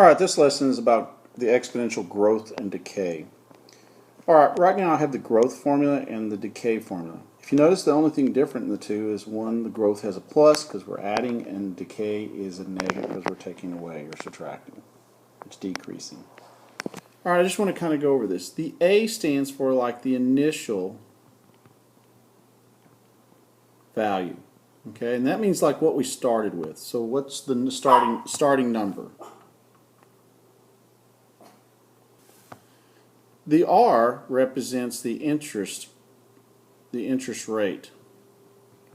Alright, this lesson is about the exponential growth and decay. Alright, right now I have the growth formula and the decay formula. If you notice, the only thing different in the two is one, the growth has a plus because we're adding, and decay is a negative because we're taking away or subtracting. It's decreasing. Alright, I just want to kind of go over this. The A stands for like the initial value. Okay, and that means like what we started with. So what's the starting number? The R represents the interest rate,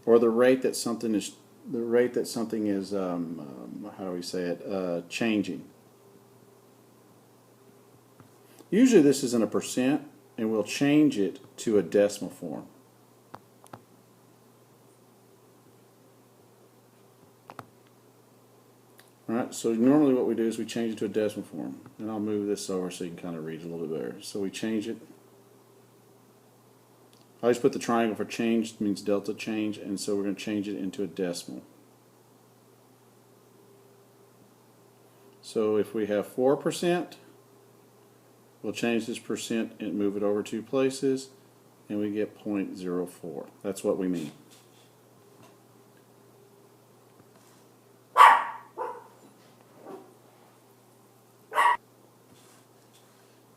or the rate that something is how do we say it, changing. Usually this is in a percent, and we'll change it to a decimal form. Alright, so normally what we do is we change it to a decimal form. And I'll move this over so you can kind of read it a little bit better. So we change it. I always put the triangle for change, it means delta change, and so we're going to change it into a decimal. So if we have 4%, we'll change this percent and move it over 2 places, and we get 0.04. That's what we mean.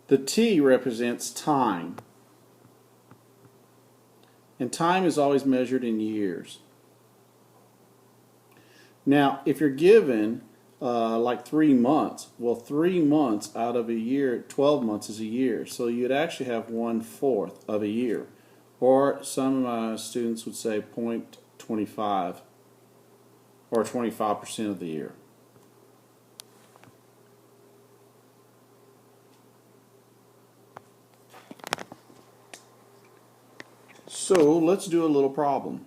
The T represents time, and time is always measured in years. Now, if you're given like 3 months, well, 3 months out of a year, 12 months is a year, so you'd actually have 1/4 of a year, or some of my students would say 0.25 or 25% of the year. So let's do a little problem.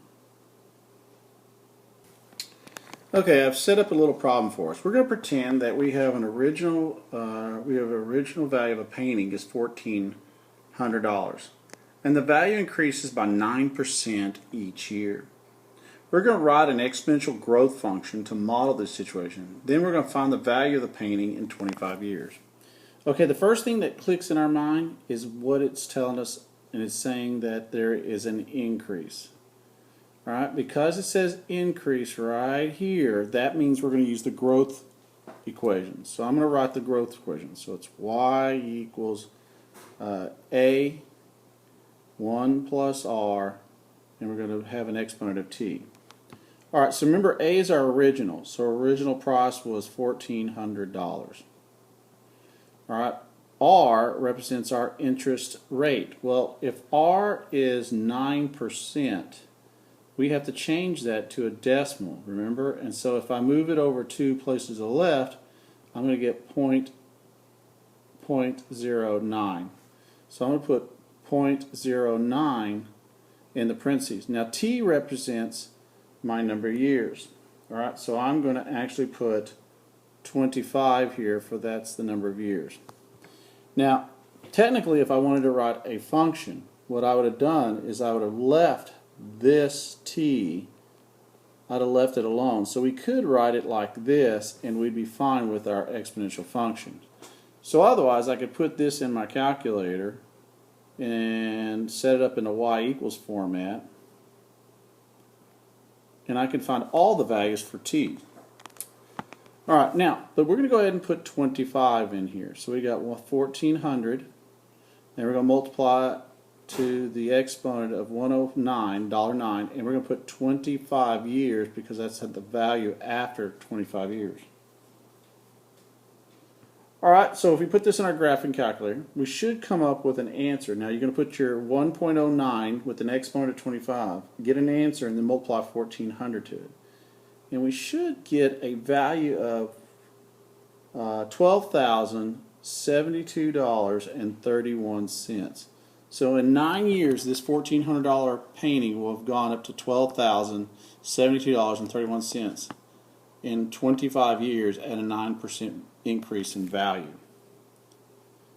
Okay, I've set up a little problem for us. We're going to pretend that we have an original value of a painting is $1,400, and the value increases by 9% each year. We're going to write an exponential growth function to model this situation. Then we're going to find the value of the painting in 25 years. Okay, the first thing that clicks in our mind is what it's telling us. And it's saying that there is an increase. Alright, because it says increase right here, that means we're going to use the growth equation. So I'm going to write the growth equation. So it's y equals a 1 plus r, and we're going to have an exponent of t. Alright, so remember a is our original. So original price was $1,400. Alright. R represents our interest rate. Well, if R is 9%, we have to change that to a decimal, remember? And so if I move it over 2 places to the left, I'm going to get 0.09. So I'm going to put 0.09 in the parentheses. Now T represents my number of years. Alright, so I'm going to actually put 25 here, for that's the number of years. Now, technically, if I wanted to write a function, what I would have done is I would have left this t, I'd have left it alone. So we could write it like this, and we'd be fine with our exponential function. So otherwise, I could put this in my calculator and set it up in a y equals format, and I can find all the values for t. Alright, now, but we're going to go ahead and put 25 in here. So we got 1,400, and we're going to multiply it to the exponent of $109, and we're going to put 25 years because that's the value after 25 years. Alright, so if we put this in our graphing calculator, we should come up with an answer. Now you're going to put your 1.09 with an exponent of 25, get an answer, and then multiply 1,400 to it. And we should get a value of $12,072.31. So in 9 years, this $1,400 painting will have gone up to $12,072.31 in 25 years at a 9% increase in value.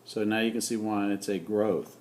So now you can see why it's a growth.